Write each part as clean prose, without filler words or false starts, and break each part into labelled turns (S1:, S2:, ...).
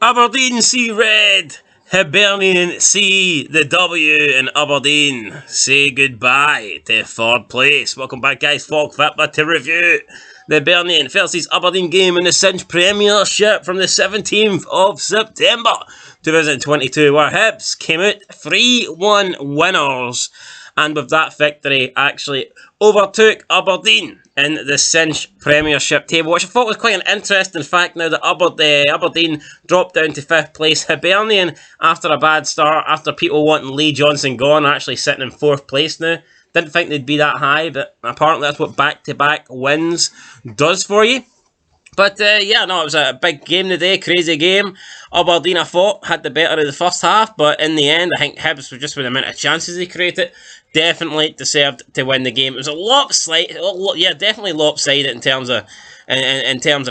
S1: Aberdeen see red, Hibernian see the W, and Aberdeen say goodbye to third place. Welcome back, guys. Fog Fitba to review the Hibernian versus Aberdeen game in the Cinch Premiership from the 17th of September 2022, where Hibs came out 3-1 winners, and with that victory actually overtook Aberdeen in the Cinch Premiership table, which I thought was quite an interesting fact now that Aberdeen dropped down to 5th place. Hibernian, after a bad start, after people wanting Lee Johnson gone, are actually sitting in 4th place now. Didn't think they'd be that high, but apparently that's what back-to-back wins does for you. But it was a big game today, crazy game. Aberdeen, I thought, had the better of the first half, but in the end, I think Hibs were just with the amount of chances they created, definitely deserved to win the game. It was a definitely lopsided in terms of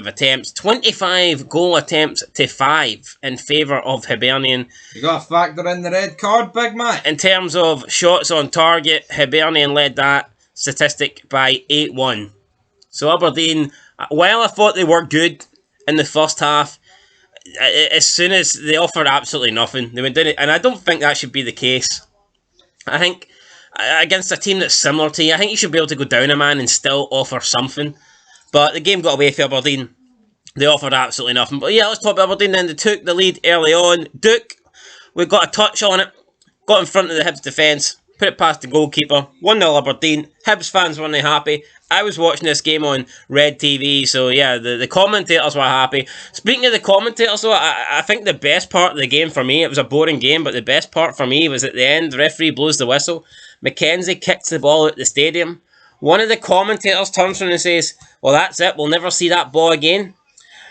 S1: attempts. 25 goal attempts to 5 in favour of Hibernian.
S2: You got to factor in the red card, big man.
S1: In terms of shots on target, Hibernian led that statistic by 8-1. So Aberdeen, while I thought they were good in the first half, as soon as they offered absolutely nothing, they went down it, and I don't think that should be the case. I think against a team that's similar to you, I think you should be able to go down a man and still offer something. But the game got away for Aberdeen. They offered absolutely nothing. But yeah, let's talk about Aberdeen then. They took the lead early on. Duke, we got a touch on it, got in front of the Hibs defence, put it past the goalkeeper. 1-0 Aberdeen. Hibs fans weren't happy. I was watching this game on Red TV, so yeah, the commentators were happy. Speaking of the commentators, though, I think the best part of the game for me, it was a boring game, but the best part for me was at the end. The referee blows the whistle. McKenzie kicks the ball out the stadium. One of the commentators turns around and says, "Well, that's it, we'll never see that ball again."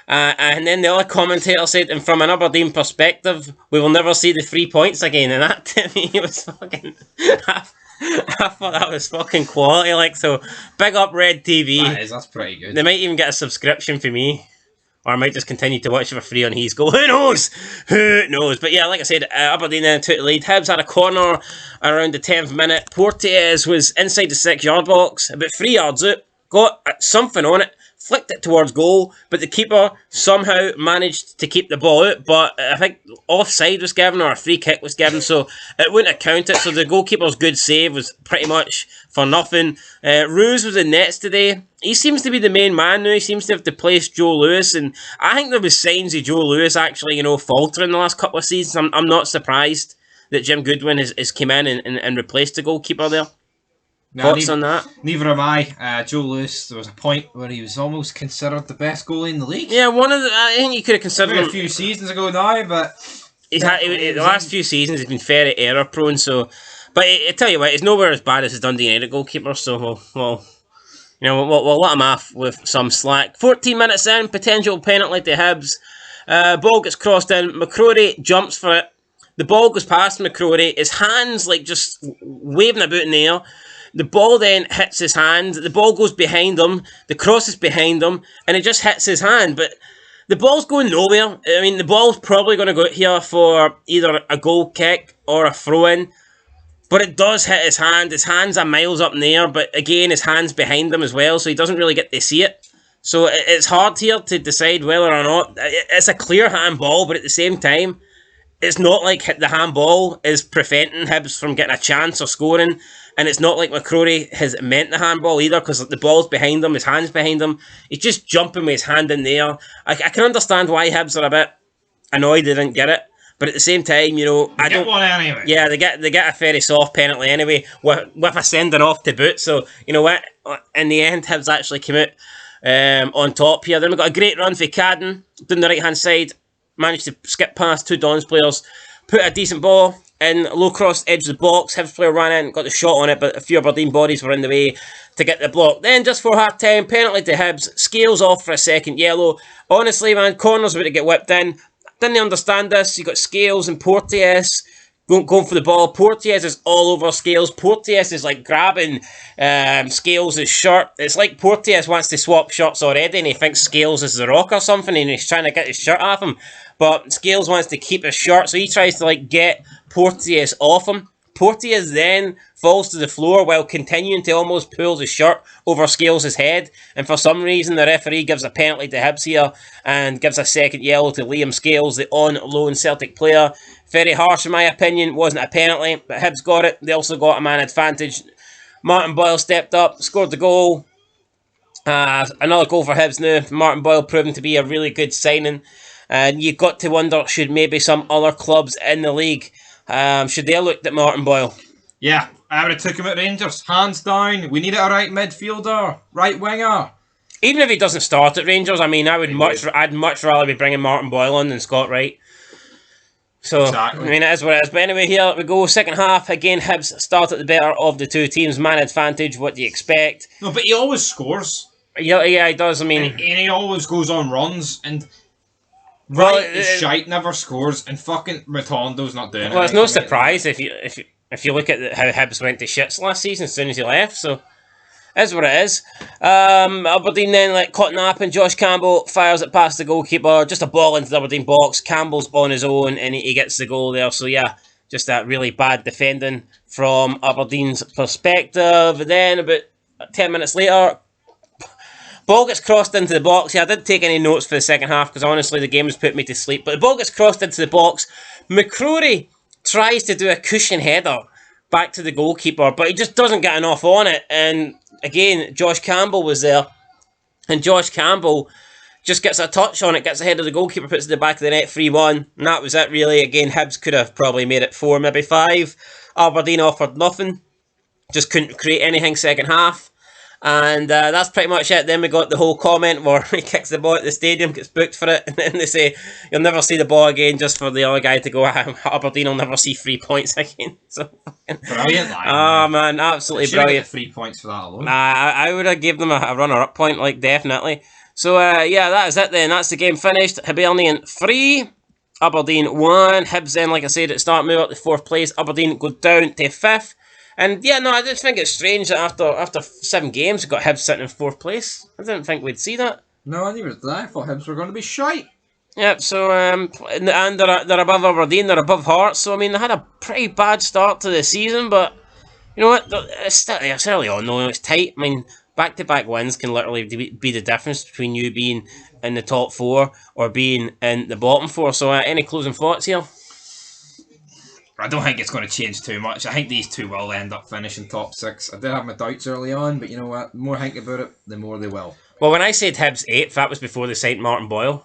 S1: And then the other commentator said, "And from an Aberdeen perspective, we will never see the 3 points again." And that to me was fucking... I thought that was fucking quality, so big up Red TV.
S2: That's pretty good.
S1: They might even get a subscription for me, or I might just continue to watch it for free on He's Go. Who knows? Who knows? But yeah, like I said, Aberdeen then took the lead. Hibs had a corner around the 10th minute. Porteous was inside the 6-yard box, about 3 yards out, got something on it, flicked it towards goal, but the keeper somehow managed to keep the ball out. But I think offside was given, or a free kick was given, so it wouldn't have counted. So the goalkeeper's good save was pretty much for nothing. Roos was in nets today. He seems to be the main man now. He seems to have displaced Joe Lewis, and I think there was signs of Joe Lewis actually, faltering the last couple of seasons. I'm not surprised that Jim Goodwin has come in and replaced the goalkeeper there. Thoughts on that?
S2: Neither am I. Joe Lewis, there was a point where he was almost considered the best goalie in the league.
S1: Yeah, I think you could have considered him
S2: a few seasons ago now, but
S1: the last few seasons he's been very error prone. So, but I tell you what, he's nowhere as bad as his Dundee United goalkeeper. So we'll let him off with some slack. 14 minutes in, potential penalty to Hibs. Ball gets crossed in. McCrory jumps for it. The ball goes past McCrory. His hands just waving about in the air. The ball then hits his hand. The ball goes behind him. The cross is behind him. And it just hits his hand. But the ball's going nowhere. I mean, the ball's probably going to go here for either a goal kick or a throw-in. But it does hit his hand. His hand's a miles up in the air. But again, his hand's behind him as well. So he doesn't really get to see it. So it's hard here to decide whether or not... It's a clear handball. But at the same time, it's not like the handball is preventing Hibs from getting a chance or scoring. And it's not like McCrory has meant the handball either, because the ball's behind him, his hand's behind him. He's just jumping with his hand in the air. I can understand why Hibs are a bit annoyed they didn't get it. But at the same time, I don't...
S2: one anyway.
S1: Yeah, they get a very soft penalty anyway, with a sending off to boot. So, you know what? In the end, Hibs actually came out on top here. Then we got a great run for Cadden down the right-hand side. Managed to skip past 2 Dons players. Put a decent ball in, low cross edge of the box. Hibs player ran in, got the shot on it, but a few Aberdeen bodies were in the way to get the block. Then just for half time, penalty to Hibs. Scales off for a second yellow. Honestly, man, corner's about to get whipped in. Didn't understand this. You got Scales and Porteous going for the ball. Porteous is all over Scales. Porteous is grabbing Scales' shirt. It's like Porteous wants to swap shirts already, and he thinks Scales is the Rock or something, and he's trying to get his shirt off him. But Scales wants to keep his shirt, so he tries to get Porteous off him. Porteous then falls to the floor while continuing to almost pull his shirt over Scales' head, and for some reason the referee gives a penalty to Hibs here and gives a second yellow to Liam Scales, the on-loan Celtic player. Very harsh in my opinion, wasn't a penalty, but Hibs got it. They also got a man advantage. Martin Boyle stepped up, scored the goal. Another goal for Hibs now. Martin Boyle proving to be a really good signing. And you've got to wonder, should maybe some other clubs in the league, should they have looked at Martin Boyle?
S2: Yeah, I would have took him at Rangers. Hands down. We need a right midfielder, right winger.
S1: Even if he doesn't start at Rangers, I mean, I'd much rather be bringing Martin Boyle on than Scott Wright. So, exactly. I mean, it is what it is. But anyway, here we go. Second half, again, Hibs started the better of the two teams. Man advantage, what do you expect?
S2: No, but he always scores.
S1: Yeah, he does. I mean,
S2: and he always goes on runs, and shite never scores, and fucking Rotondo's not doing it.
S1: Well, it's no surprise if you look at how Hibs went to shits last season as soon as he left. So, is what it is. Aberdeen then let Cotton happen. Josh Campbell fires it past the goalkeeper. Just a ball into the Aberdeen box. Campbell's on his own and he gets the goal there. So yeah, just that really bad defending from Aberdeen's perspective. Then about 10 minutes later, ball gets crossed into the box. Yeah, I didn't take any notes for the second half because honestly the game has put me to sleep. But the ball gets crossed into the box. McCrory tries to do a cushion header back to the goalkeeper, but he just doesn't get enough on it. And again, Josh Campbell was there. And Josh Campbell just gets a touch on it, gets ahead of the goalkeeper, puts it in the back of the net, 3-1. And that was it really. Again, Hibs could have probably made it 4, maybe 5. Aberdeen offered nothing. Just couldn't create anything second half. And that's pretty much it. Then we got the whole comment where he kicks the ball at the stadium, gets booked for it, and then they say, you'll never see the ball again, just for the other guy to go, Aberdeen will never see 3 points again. So,
S2: brilliant line.
S1: Oh, man, absolutely brilliant.
S2: 3 points for that alone.
S1: I would have given them a runner-up point, like, definitely. So, yeah, that is it then. That's the game finished. Hibernian 3, Aberdeen 1. Hibs then, like I said, at the start, move up to 4th place. Aberdeen go down to 5th. And yeah, no, I just think it's strange that after 7 games, we got Hibs sitting in 4th place. I didn't think we'd see that.
S2: No, I neither did I. thought Hibs were going to be shite.
S1: Yep, so, and they're above Aberdeen, they're above Hearts, so I mean, they had a pretty bad start to the season, but, you know what, it's early on though, it's tight. I mean, back-to-back wins can literally be the difference between you being in the top 4 or being in the bottom 4, so any closing thoughts here?
S2: I don't think it's going to change too much. I think these two will end up finishing top 6. I did have my doubts early on, but you know what? The more I think about it, the more they will.
S1: Well, when I said Hibs 8th, that was before they signed Martin Boyle.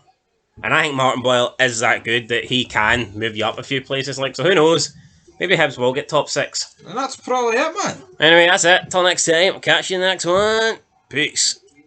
S1: And I think Martin Boyle is that good that he can move you up a few places. So who knows? Maybe Hibs will get top 6.
S2: And that's probably it, man.
S1: Anyway, that's it. Till next time. I'll catch you in the next one. Peace.